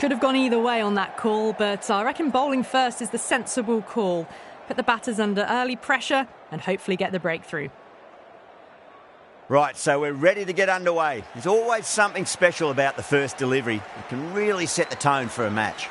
Could have gone either way on that call, but I reckon bowling first is the sensible call. Put the batters under early pressure and hopefully get the breakthrough. Right, so we're ready to get underway. There's always something special about the first delivery. It can really set the tone for a match.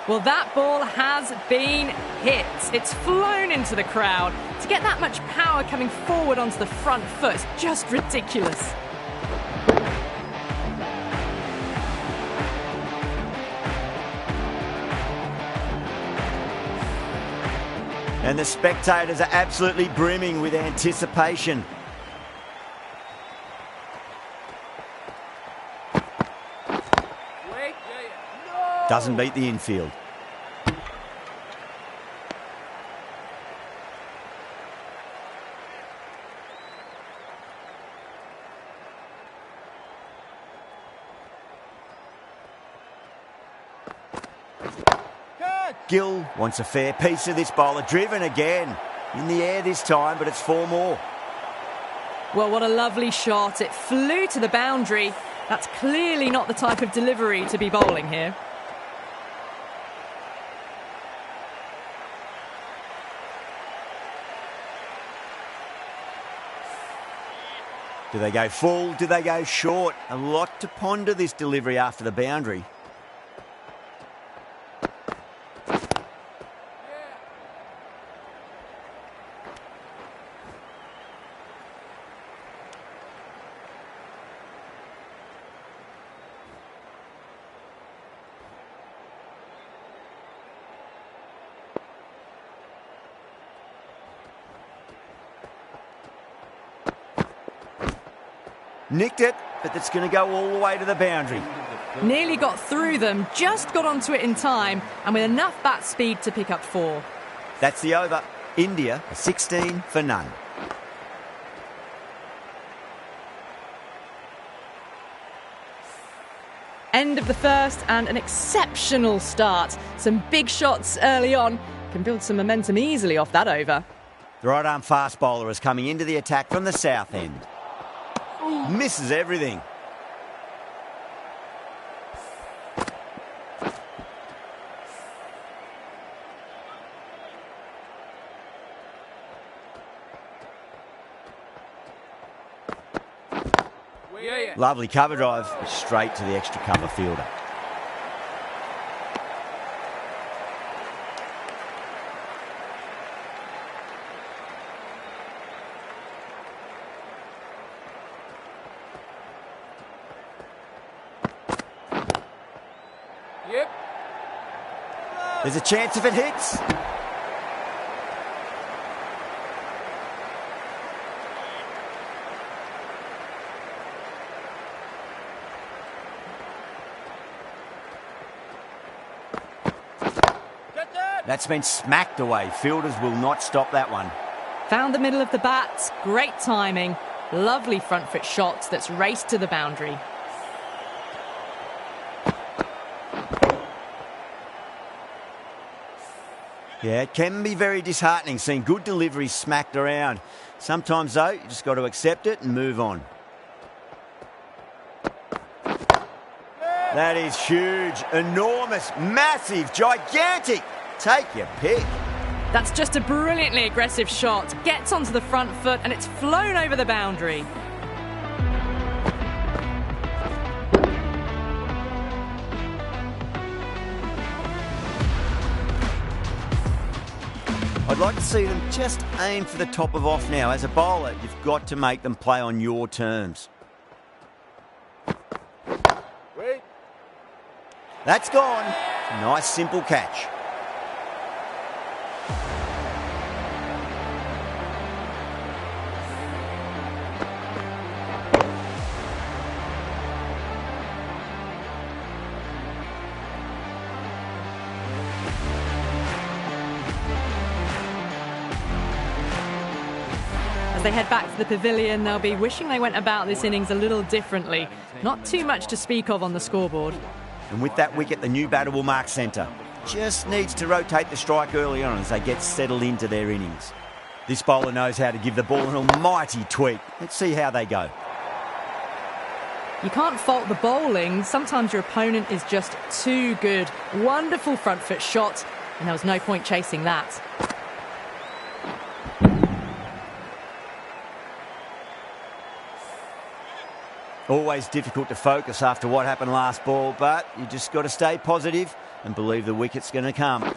Well, that ball has been hit. It's flown into the crowd. To get that much power coming forward onto the front foot is just ridiculous. And the spectators are absolutely brimming with anticipation. Doesn't beat the infield. Gill wants a fair piece of this bowler. Driven again. In the air this time, but it's 4 more. Well, what a lovely shot. It flew to the boundary. That's clearly not the type of delivery to be bowling here. Do they go full? Do they go short? A lot to ponder this delivery after the boundary. Nicked it, but that's going to go all the way to the boundary. Nearly got through them, just got onto it in time, and with enough bat speed to pick up 4. That's the over. India, 16 for none. End of the first and an exceptional start. Some big shots early on. Can build some momentum easily off that over. The right arm fast bowler is coming into the attack from the south end. Misses everything. Lovely cover drive, straight to the extra cover fielder. There's a chance if it hits. That's been smacked away. Fielders will not stop that one. Found the middle of the bat. Great timing. Lovely front foot shot that's raced to the boundary. Yeah, it can be very disheartening seeing good deliveries smacked around. Sometimes, though, you just got to accept it and move on. That is huge, enormous, massive, gigantic. Take your pick. That's just a brilliantly aggressive shot. Gets onto the front foot and it's flown over the boundary. I I'd like to see them just aim for the top of off now. As a bowler, you've got to make them play on your terms. Wait. That's gone. Nice simple catch. As they head back to the pavilion, they'll be wishing they went about this innings a little differently. Not too much to speak of on the scoreboard. And with that wicket, the new batter will mark centre. Just needs to rotate the strike early on as they get settled into their innings. This bowler knows how to give the ball an almighty tweak. Let's see how they go. You can't fault the bowling. Sometimes your opponent is just too good. Wonderful front foot shot, and there was no point chasing that. Always difficult to focus after what happened last ball, but you just got to stay positive and believe the wicket's going to come.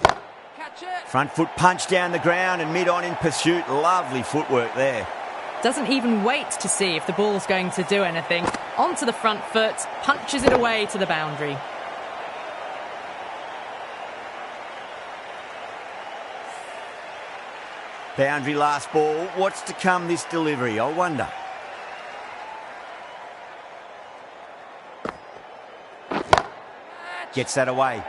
Front foot punch down the ground and mid-on in pursuit. Lovely footwork there. Doesn't even wait to see if the ball's going to do anything. Onto the front foot, punches it away to the boundary. Boundary last ball. What's to come this delivery, I wonder. Gets that away.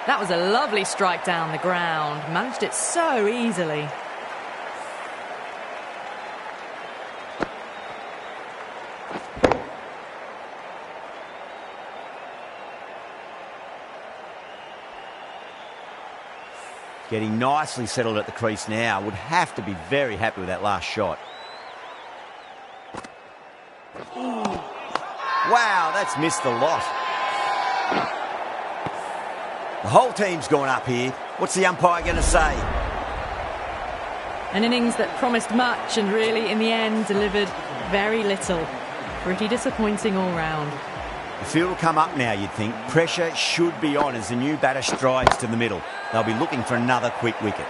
That was a lovely strike down the ground. Managed it so easily. Getting nicely settled at the crease now. Would have to be very happy with that last shot. Wow, that's missed the lot. The whole team's gone up here. What's the umpire going to say? An innings that promised much and really, in the end, delivered very little. Pretty disappointing all round. The field will come up now, you'd think. Pressure should be on as the new batter strides to the middle. They'll be looking for another quick wicket.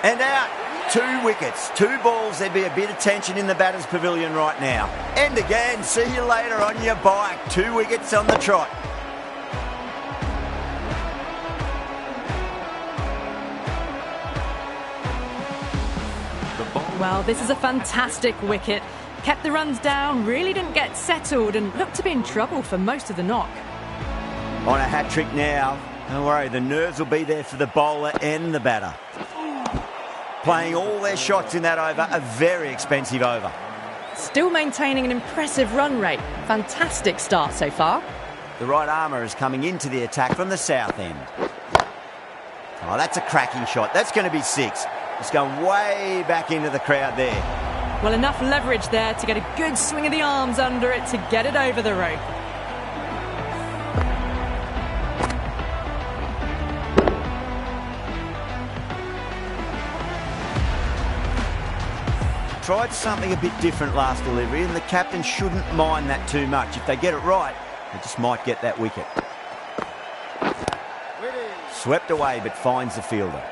And out. 2 wickets, 2 balls. There'd be a bit of tension in the batter's pavilion right now. And again, see you later on your bike. 2 wickets on the trot. Well, this is a fantastic wicket. Kept the runs down, really didn't get settled and looked to be in trouble for most of the knock. On a hat-trick now. Don't worry, the nerves will be there for the bowler and the batter. Playing all their shots in that over, a very expensive over. Still maintaining an impressive run rate. Fantastic start so far. The right armour is coming into the attack from the south end. Oh, that's a cracking shot. That's going to be 6. It's going way back into the crowd there. Well, enough leverage there to get a good swing of the arms under it to get it over the rope. Tried something a bit different last delivery, and the captain shouldn't mind that too much. If they get it right, they just might get that wicket. Swept away, but finds the fielder.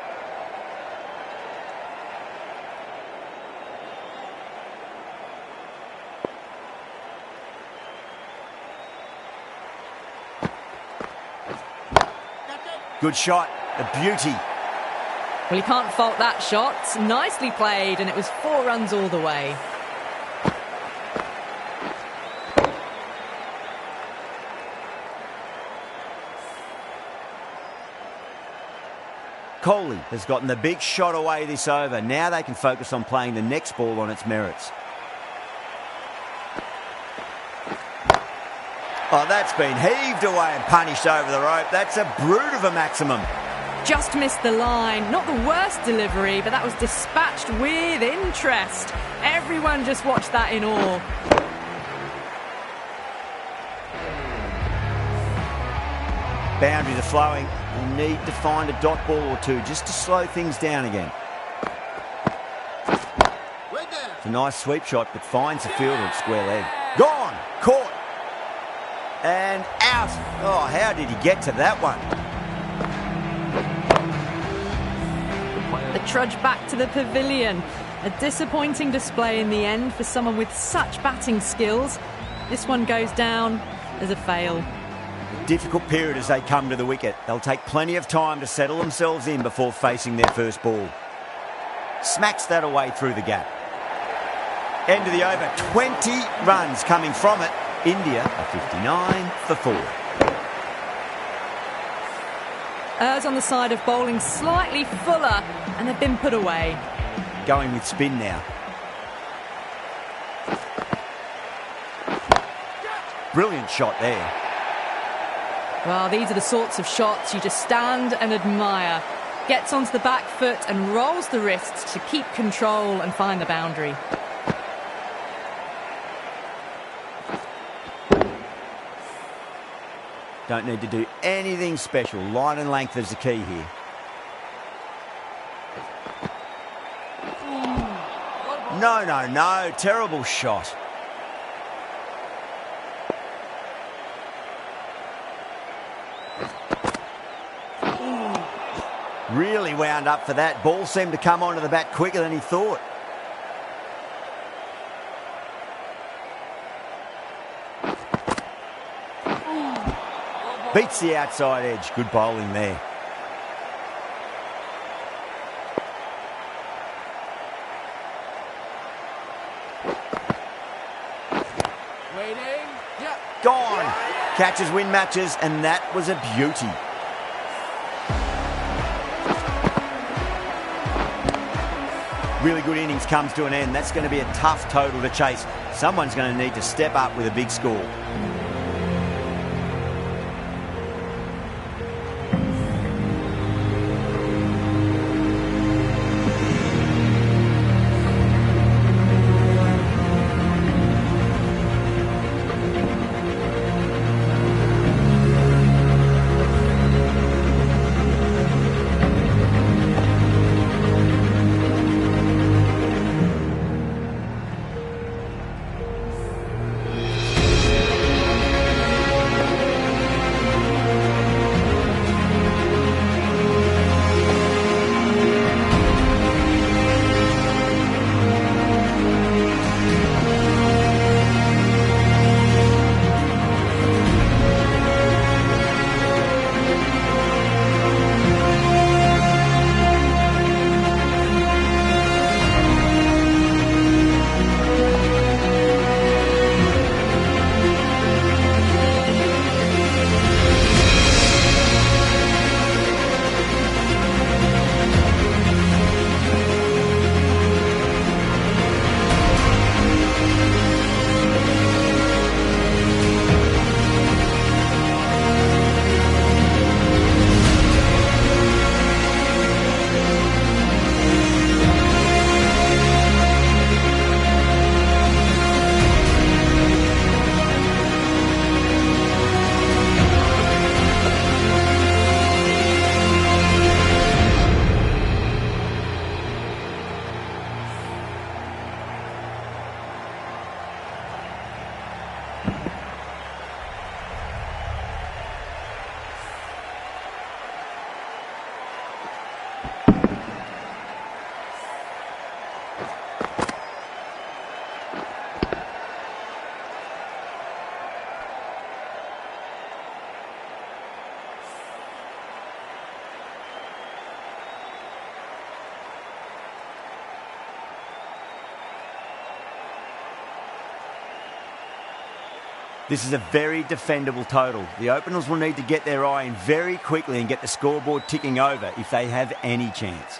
Good shot, a beauty. Well, you can't fault that shot. Nicely played, and it was 4 runs all the way. Kohli has gotten the big shot away this over. Now they can focus on playing the next ball on its merits. Oh, that's been heaved away and punished over the rope. That's a brute of a maximum. Just missed the line. Not the worst delivery, but that was dispatched with interest. Everyone just watched that in awe. Boundaries are flowing. They need to find a dot ball or 2 just to slow things down again. It's a nice sweep shot, but finds the fielder at square leg. Gone! Caught! And out! Oh, how did he get to that one? trudge back to the pavilion. A disappointing display in the end for someone with such batting skills. This one goes down as a fail. Difficult period as they come to the wicket. They'll take plenty of time to settle themselves in before facing their first ball. Smacks that away through the gap. End of the over. 20 runs coming from it. India are 59 for 4. Errs on the side of bowling slightly fuller, and they've been put away. Going with spin now. Brilliant shot there. Well, these are the sorts of shots you just stand and admire. Gets onto the back foot and rolls the wrists to keep control and find the boundary. Don't need to do anything special. Line and length is the key here. No. Terrible shot. Really wound up for that. Ball seemed to come onto the bat quicker than he thought. Beats the outside edge. Good bowling there. Waiting. Yeah. Gone. Catches win matches, and that was a beauty. Really good innings comes to an end. That's going to be a tough total to chase. Someone's going to need to step up with a big score. This is a very defendable total. The openers will need to get their eye in very quickly and get the scoreboard ticking over if they have any chance.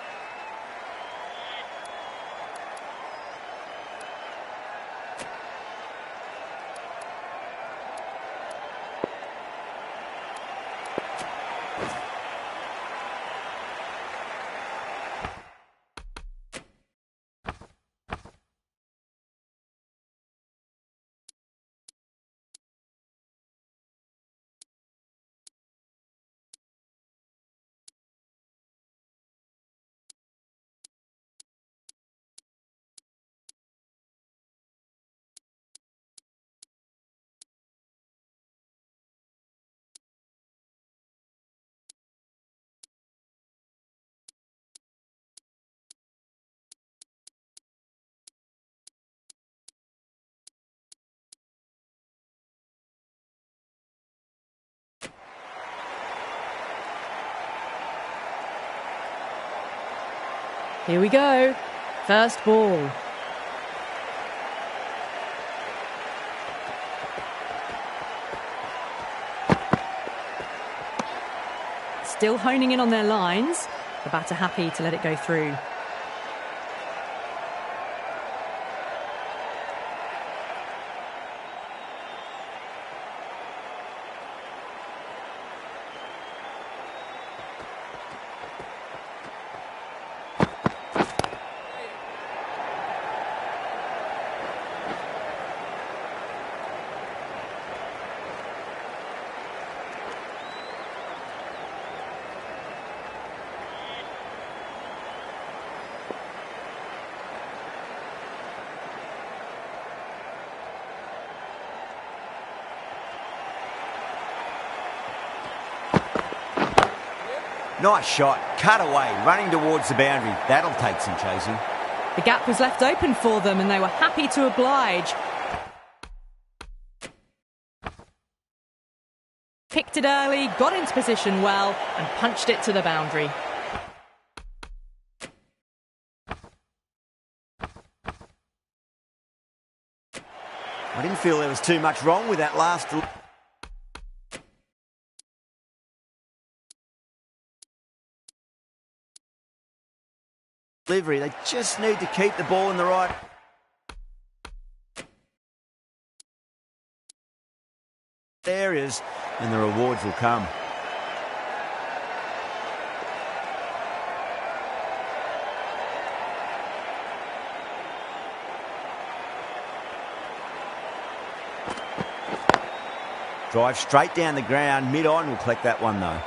Here we go. First ball. Still honing in on their lines. The batter happy to let it go through. Nice shot, cut away, running towards the boundary. That'll take some chasing. The gap was left open for them and they were happy to oblige. Picked it early, got into position well and punched it to the boundary. I didn't feel there was too much wrong with that last delivery. They just need to keep the ball in the right areas and the rewards will come. Drive straight down the ground, mid-on will collect that one though.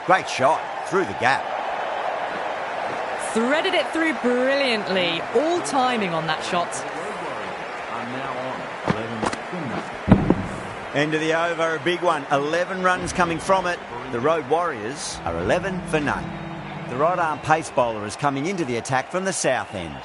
Great shot, through the gap. Threaded it through brilliantly, all timing on that shot. End of the over, a big one. 11 runs coming from it. The Road Warriors are 11 for none. The right arm pace bowler is coming into the attack from the south end.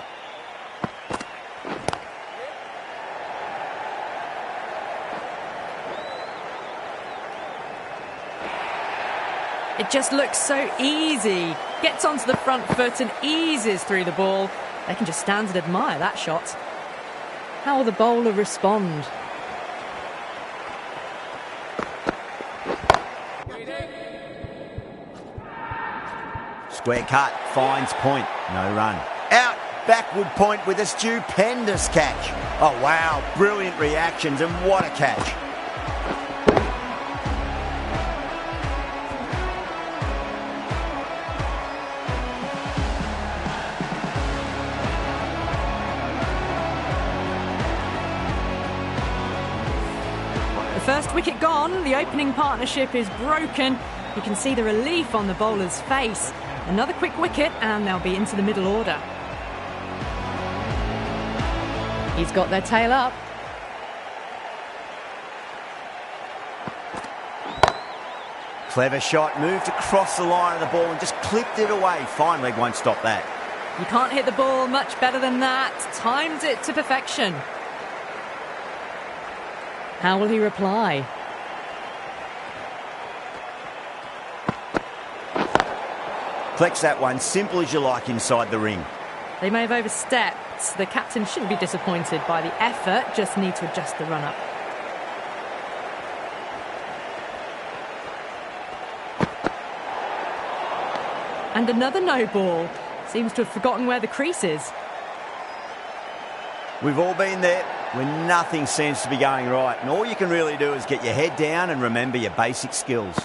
It just looks so easy. Gets onto the front foot and eases through the ball. They can just stand and admire that shot. How will the bowler respond? Square cut, finds point, no run. Out, backward point with a stupendous catch. Oh wow, brilliant reactions and what a catch. First wicket gone, the opening partnership is broken. You can see the relief on the bowler's face. Another quick wicket and they'll be into the middle order. He's got their tail up. Clever shot, moved across the line of the ball and just clipped it away. Fine leg won't stop that. You can't hit the ball much better than that. Timed it to perfection. How will he reply? Collects that one, simple as you like inside the ring. They may have overstepped. The captain shouldn't be disappointed by the effort, just need to adjust the run-up. And another no ball. Seems to have forgotten where the crease is. We've all been there when nothing seems to be going right, and all you can really do is get your head down and remember your basic skills.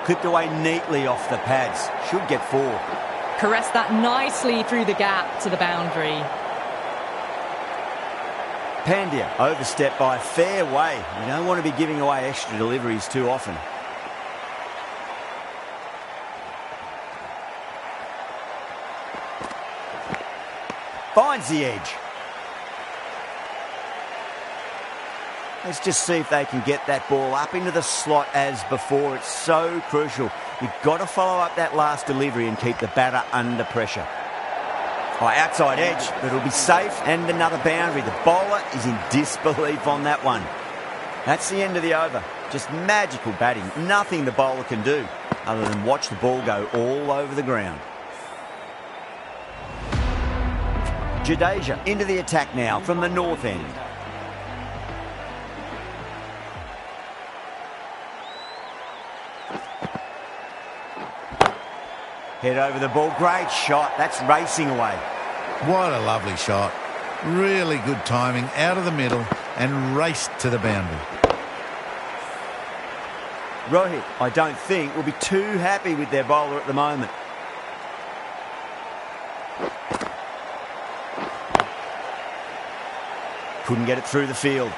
Clipped away neatly off the pads. Should get 4. Caressed that nicely through the gap to the boundary. Pandya overstepped by a fair way. You don't want to be giving away extra deliveries too often. Finds the edge. Let's just see if they can get that ball up into the slot as before. It's so crucial. You've got to follow up that last delivery and keep the batter under pressure. Oh, outside edge, but it'll be safe, and another boundary. The bowler is in disbelief on that one. That's the end of the over. Just magical batting. Nothing the bowler can do other than watch the ball go all over the ground. Jadeja into the attack now from the north end. Head over the ball. Great shot. That's racing away. What a lovely shot. Really good timing out of the middle and raced to the boundary. Rohit, I don't think, will be too happy with their bowler at the moment. Couldn't get it through the field.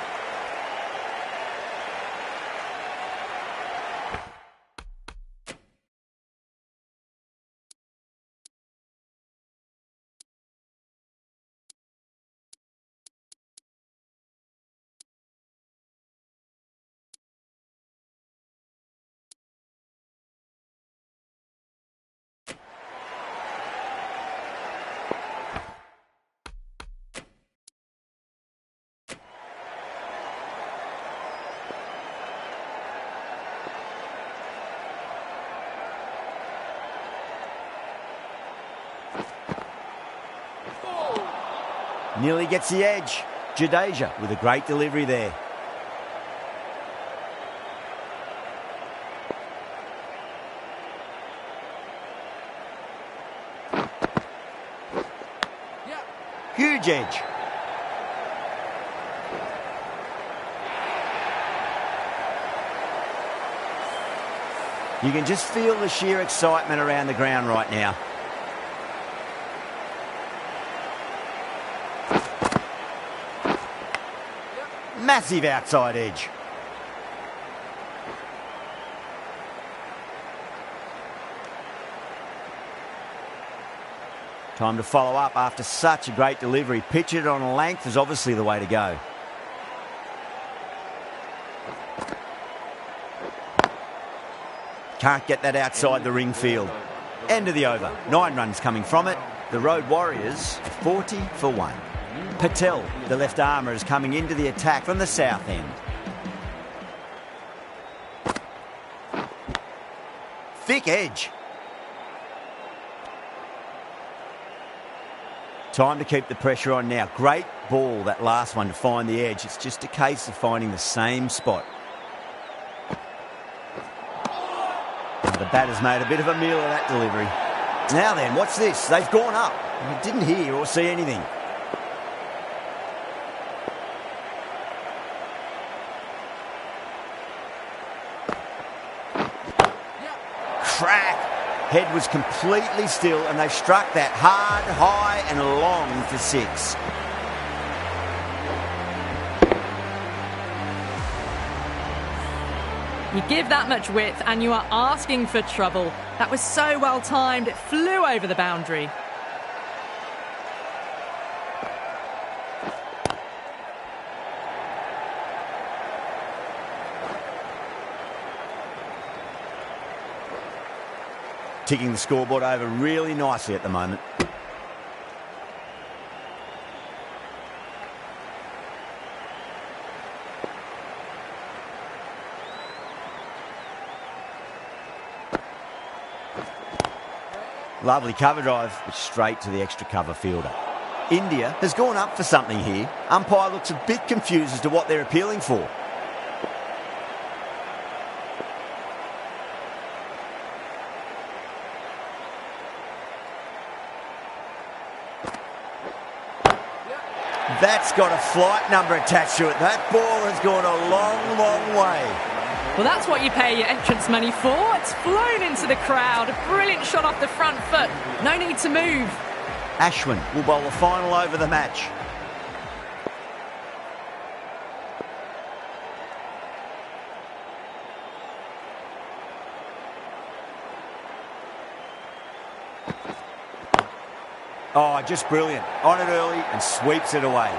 Nearly gets the edge. Jadeja with a great delivery there. Huge edge. You can just feel the sheer excitement around the ground right now. Massive outside edge. Time to follow up after such a great delivery. Pitch it on a length is obviously the way to go. Can't get that outside the ring field. End of the over. 9 runs coming from it. The Road Warriors 40 for 1. Patel, the left armour, is coming into the attack from the south end. Thick edge. Time to keep the pressure on now. Great ball, that last one, to find the edge. It's just a case of finding the same spot. The batter's made a bit of a meal of that delivery. Now then, what's this? They've gone up. I didn't hear or see anything. Crack. Head was completely still and they struck that hard, high and long for 6. You give that much width and you are asking for trouble. That was so well timed, it flew over the boundary. Ticking the scoreboard over really nicely at the moment. Lovely cover drive, but straight to the extra cover fielder. India has gone up for something here. Umpire looks a bit confused as to what they're appealing for. That's got a flight number attached to it. That ball has gone a long, long way. Well, that's what you pay your entrance money for. It's flown into the crowd. A brilliant shot off the front foot. No need to move. Ashwin will bowl the final over of the match. Oh, just brilliant. On it early and sweeps it away.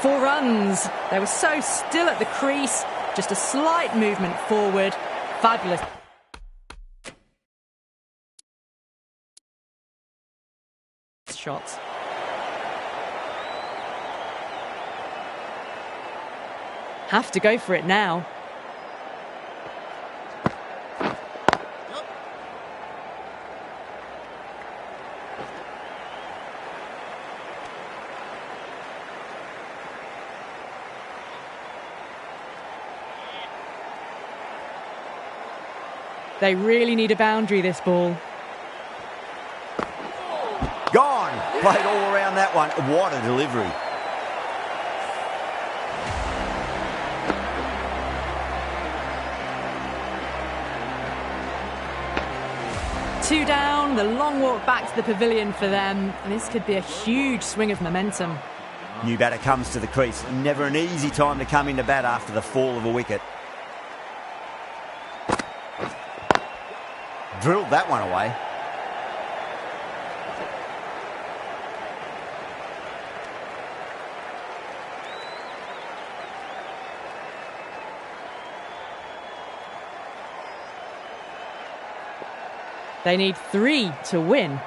4 runs. They were so still at the crease. Just a slight movement forward. Fabulous. Shots. Have to go for it now. They really need a boundary, this ball. Gone. Played all around that one. What a delivery. Two down, the long walk back to the pavilion for them. And this could be a huge swing of momentum. New batter comes to the crease. Never an easy time to come into bat after the fall of a wicket. Drilled that one away. They need 3 to win.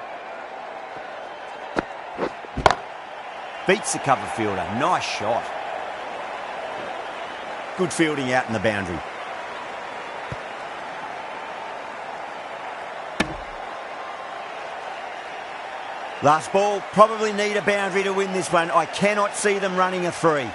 Beats the cover fielder. Nice shot. Good fielding out in the boundary. Last ball, probably need a boundary to win this one. I cannot see them running a 3.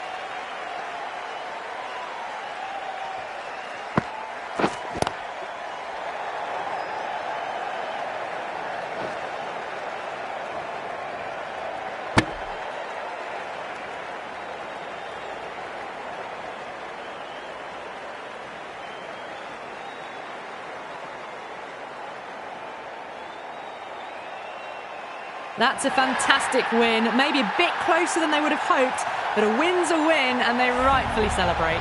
That's a fantastic win. Maybe a bit closer than they would have hoped, but a win's a win and they rightfully celebrate.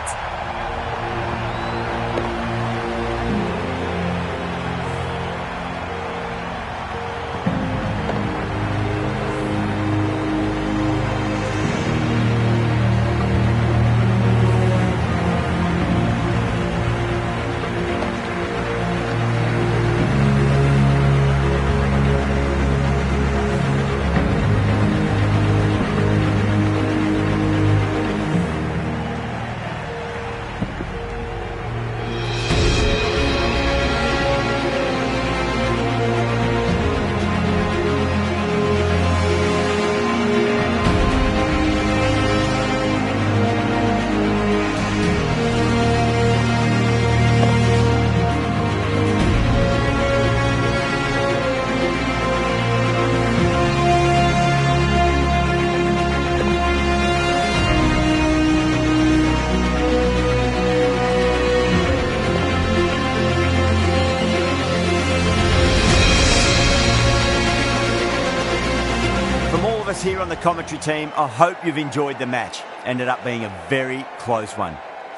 Here on the commentary team, I hope you've enjoyed the match. Ended up being a very close one.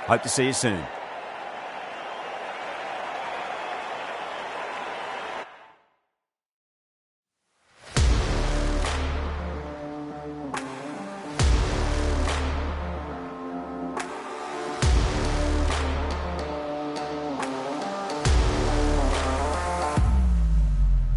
Hope to see you soon.